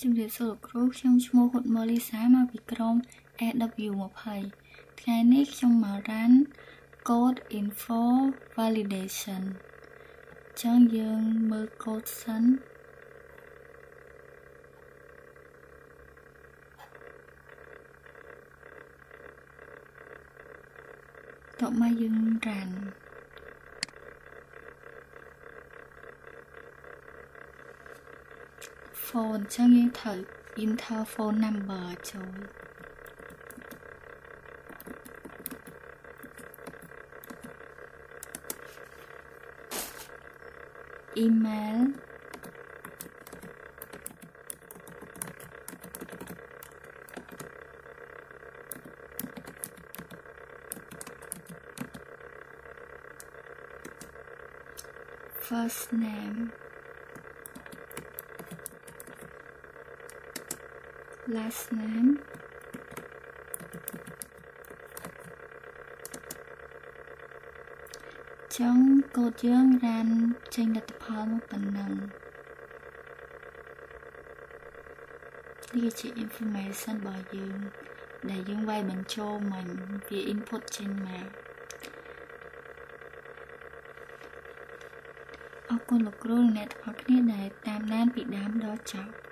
ជំរាបសួរលោកគ្រូខ្ញុំឈ្មោះហ៊ុតម៉ូលីសាមកពីក្រុម AW20 ថ្ងៃនេះខ្ញុំមក run code info validation ចឹងយើងមើល code សិនតោះមកយើង run phone ចឹងយើងត្រូវ enter phone number ចូល email first name last nameចឹងកូដយើង run ចេញលទ្ធផលមកប៉ុណ្ណឹងនេះជា information របស់យើងដែលយើងវាយបញ្ចូលមិនវា input ចេញមកអរគុណលោកគ្រូអ្នកទាំងអស់គ្នាដែលតាមដានពីដើមដល់ចប់